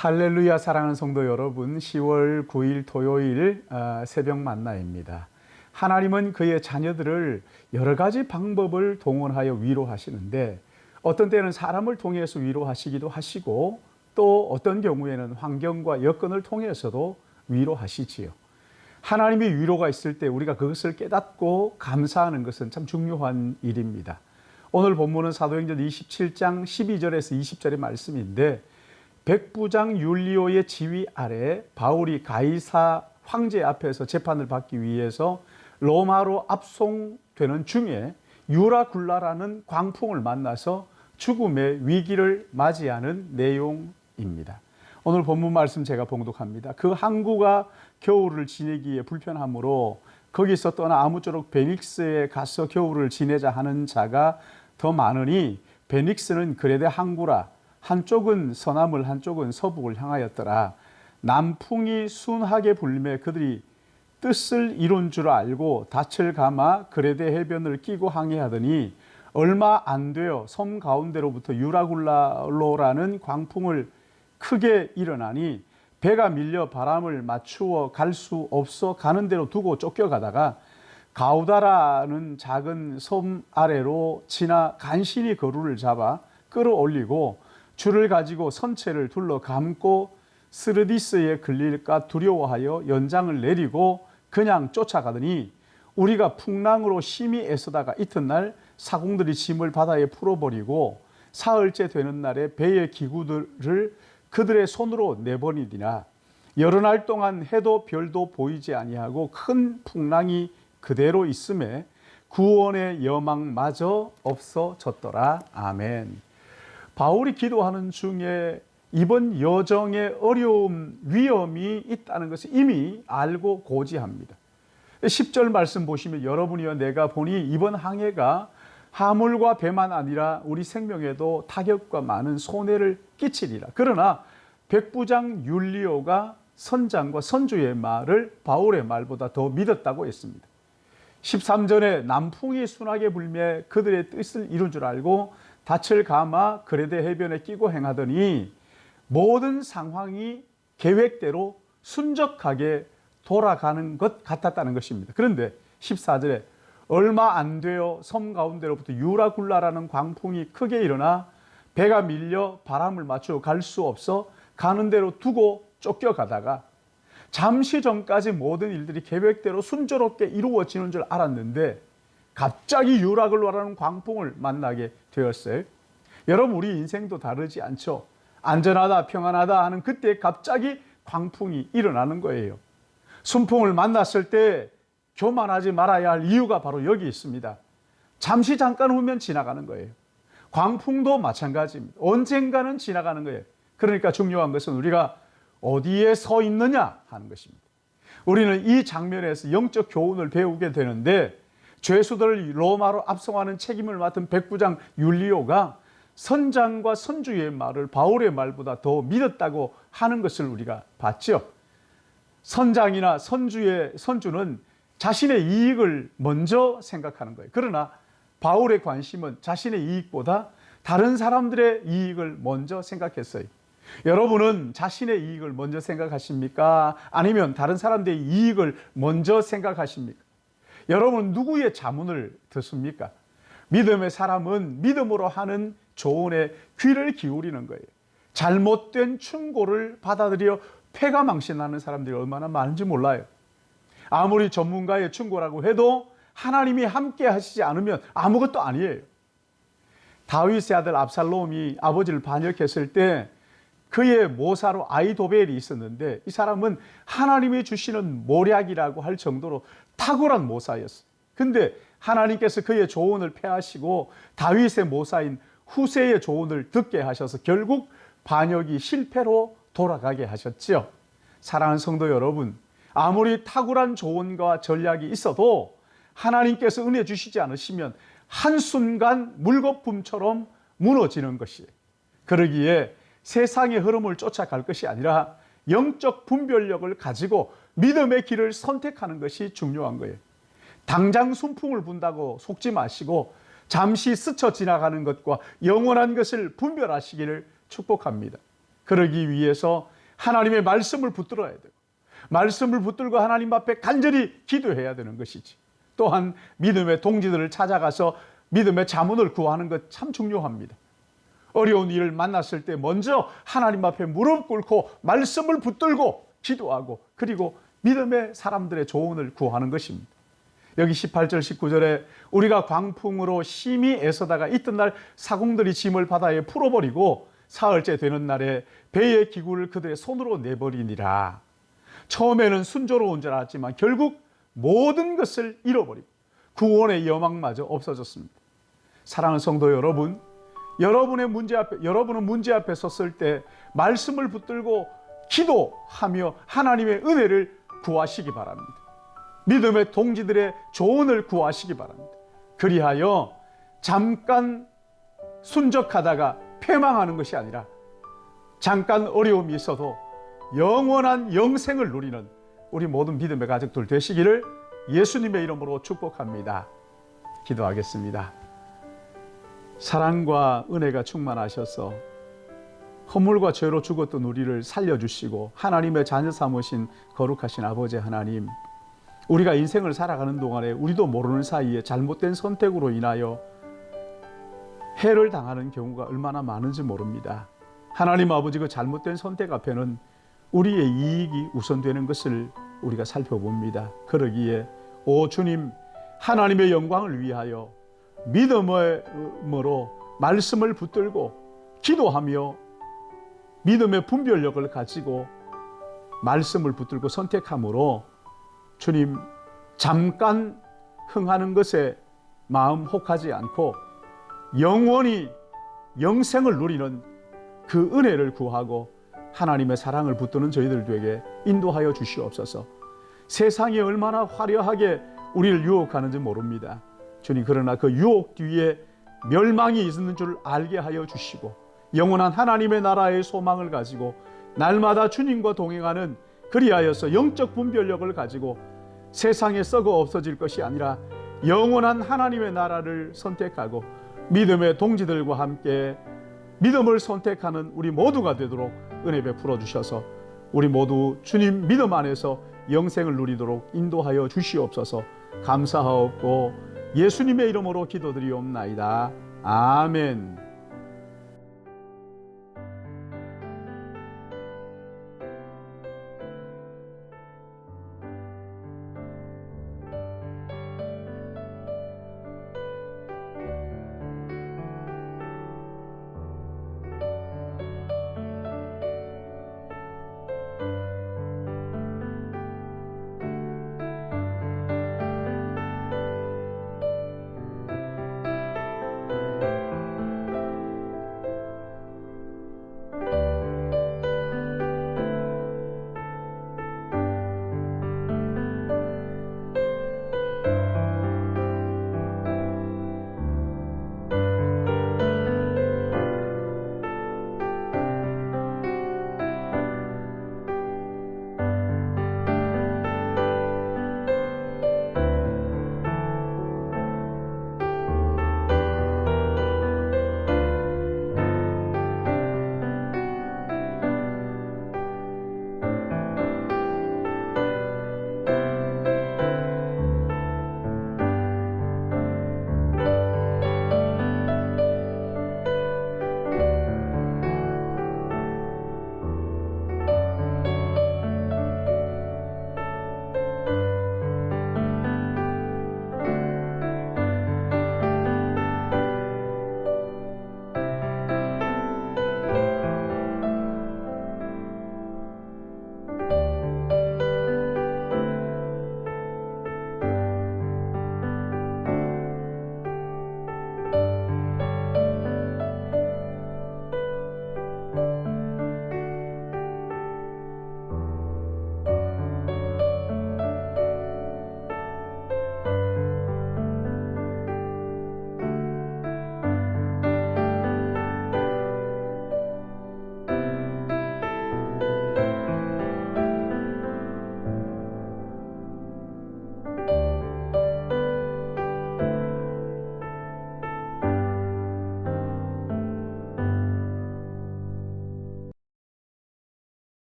할렐루야. 사랑하는 성도 여러분, 10월 9일 토요일 새벽 만나입니다. 하나님은 그의 자녀들을 여러 가지 방법을 동원하여 위로하시는데 어떤 때는 사람을 통해서 위로하시기도 하시고 또 어떤 경우에는 환경과 여건을 통해서도 위로하시지요. 하나님이 위로가 있을 때 우리가 그것을 깨닫고 감사하는 것은 참 중요한 일입니다. 오늘 본문은 사도행전 27장 12절에서 20절의 말씀인데 백부장 율리오의 지휘 아래 바울이 가이사 황제 앞에서 재판을 받기 위해서 로마로 압송되는 중에 유라굴라라는 광풍을 만나서 죽음의 위기를 맞이하는 내용입니다. 오늘 본문 말씀 제가 봉독합니다. 그 항구가 겨울을 지내기에 불편하므로 거기서 떠나 아무쪼록 베닉스에 가서 겨울을 지내자 하는 자가 더 많으니 베닉스는 그레데 항구라 한쪽은 서남을 한쪽은 서북을 향하였더라. 남풍이 순하게 불매 그들이 뜻을 이룬 줄 알고 닻을 감아 그레데 해변을 끼고 항해하더니 얼마 안 되어 섬 가운데로부터 유라굴라로라는 광풍을 크게 일어나니 배가 밀려 바람을 맞추어 갈 수 없어 가는 대로 두고 쫓겨가다가 가우다라는 작은 섬 아래로 지나 간신히 거루를 잡아 끌어올리고 줄을 가지고 선체를 둘러 감고 스르디스에 걸릴까 두려워하여 연장을 내리고 그냥 쫓아가더니 우리가 풍랑으로 심히 애쓰다가 이튿날 사공들이 짐을 바다에 풀어버리고 사흘째 되는 날에 배의 기구들을 그들의 손으로 내버리니라. 여러 날 동안 해도 별도 보이지 아니하고 큰 풍랑이 그대로 있음에 구원의 여망마저 없어졌더라. 아멘. 바울이 기도하는 중에 이번 여정에 어려움, 위험이 있다는 것을 이미 알고 고지합니다. 10절 말씀 보시면 여러분이여 내가 보니 이번 항해가 하물과 배만 아니라 우리 생명에도 타격과 많은 손해를 끼치리라. 그러나 백부장 율리오가 선장과 선주의 말을 바울의 말보다 더 믿었다고 했습니다. 13절에 남풍이 순하게 불매 그들의 뜻을 이룬 줄 알고 닻을 감아 그레데 해변에 끼고 행하더니 모든 상황이 계획대로 순적하게 돌아가는 것 같았다는 것입니다. 그런데 14절에 얼마 안 되어 섬 가운데로부터 유라굴라라는 광풍이 크게 일어나 배가 밀려 바람을 맞추어 갈 수 없어 가는 대로 두고 쫓겨가다가 잠시 전까지 모든 일들이 계획대로 순조롭게 이루어지는 줄 알았는데 갑자기 유라굴라라는 광풍을 만나게 되었어요. 여러분, 우리 인생도 다르지 않죠? 안전하다, 평안하다 하는 그때 갑자기 광풍이 일어나는 거예요. 순풍을 만났을 때 교만하지 말아야 할 이유가 바로 여기 있습니다. 잠시 잠깐 후면 지나가는 거예요. 광풍도 마찬가지입니다. 언젠가는 지나가는 거예요. 그러니까 중요한 것은 우리가 어디에 서 있느냐 하는 것입니다. 우리는 이 장면에서 영적 교훈을 배우게 되는데 죄수들을 로마로 압송하는 책임을 맡은 백부장 율리오가 선장과 선주의 말을 바울의 말보다 더 믿었다고 하는 것을 우리가 봤죠. 선장이나 선주는 자신의 이익을 먼저 생각하는 거예요. 그러나 바울의 관심은 자신의 이익보다 다른 사람들의 이익을 먼저 생각했어요. 여러분은 자신의 이익을 먼저 생각하십니까? 아니면 다른 사람들의 이익을 먼저 생각하십니까? 여러분 누구의 자문을 듣습니까? 믿음의 사람은 믿음으로 하는 조언에 귀를 기울이는 거예요. 잘못된 충고를 받아들여 패가망신하는 사람들이 얼마나 많은지 몰라요. 아무리 전문가의 충고라고 해도 하나님이 함께 하시지 않으면 아무것도 아니에요. 다윗의 아들 압살롬이 아버지를 반역했을 때 그의 모사로 아히도벨이 있었는데 이 사람은 하나님이 주시는 모략이라고 할 정도로 탁월한 모사였어요. 근데 하나님께서 그의 조언을 폐하시고 다윗의 모사인 후세의 조언을 듣게 하셔서 결국 반역이 실패로 돌아가게 하셨지요. 사랑하는 성도 여러분, 아무리 탁월한 조언과 전략이 있어도 하나님께서 은혜 주시지 않으시면 한순간 물거품처럼 무너지는 것이에요. 그러기에 세상의 흐름을 쫓아갈 것이 아니라 영적 분별력을 가지고 믿음의 길을 선택하는 것이 중요한 거예요. 당장 순풍을 분다고 속지 마시고 잠시 스쳐 지나가는 것과 영원한 것을 분별하시기를 축복합니다. 그러기 위해서 하나님의 말씀을 붙들어야 되고 말씀을 붙들고 하나님 앞에 간절히 기도해야 되는 것이지. 또한 믿음의 동지들을 찾아가서 믿음의 자문을 구하는 것 참 중요합니다. 어려운 일을 만났을 때 먼저 하나님 앞에 무릎 꿇고 말씀을 붙들고 기도하고 그리고 믿음의 사람들의 조언을 구하는 것입니다. 여기 18절 19절에 우리가 광풍으로 심히 애쓰다가 이튿날 사공들이 짐을 바다에 풀어버리고 사흘째 되는 날에 배의 기구를 그들의 손으로 내버리니라. 처음에는 순조로운 줄 알았지만 결국 모든 것을 잃어버리고 구원의 여망마저 없어졌습니다. 사랑하는 성도 여러분, 여러분은 문제 앞에 섰을 때 말씀을 붙들고 기도하며 하나님의 은혜를 구하시기 바랍니다. 믿음의 동지들의 조언을 구하시기 바랍니다. 그리하여 잠깐 순적하다가 패망하는 것이 아니라 잠깐 어려움이 있어도 영원한 영생을 누리는 우리 모든 믿음의 가족들 되시기를 예수님의 이름으로 축복합니다. 기도하겠습니다. 사랑과 은혜가 충만하셔서 허물과 죄로 죽었던 우리를 살려주시고 하나님의 자녀 삼으신 거룩하신 아버지 하나님, 우리가 인생을 살아가는 동안에 우리도 모르는 사이에 잘못된 선택으로 인하여 해를 당하는 경우가 얼마나 많은지 모릅니다. 하나님 아버지, 그 잘못된 선택 앞에는 우리의 이익이 우선되는 것을 우리가 살펴봅니다. 그러기에 오 주님, 하나님의 영광을 위하여 믿음으로 말씀을 붙들고 기도하며 믿음의 분별력을 가지고 말씀을 붙들고 선택함으로 주님, 잠깐 흥하는 것에 마음 혹하지 않고 영원히 영생을 누리는 그 은혜를 구하고 하나님의 사랑을 붙드는 저희들에게 인도하여 주시옵소서. 세상이 얼마나 화려하게 우리를 유혹하는지 모릅니다. 주님, 그러나 그 유혹 뒤에 멸망이 있는 줄 알게 하여 주시고 영원한 하나님의 나라의 소망을 가지고 날마다 주님과 동행하는, 그리하여서 영적 분별력을 가지고 세상에 썩어 없어질 것이 아니라 영원한 하나님의 나라를 선택하고 믿음의 동지들과 함께 믿음을 선택하는 우리 모두가 되도록 은혜 베풀어 주셔서 우리 모두 주님 믿음 안에서 영생을 누리도록 인도하여 주시옵소서. 감사하옵고 예수님의 이름으로 기도드리옵나이다. 아멘.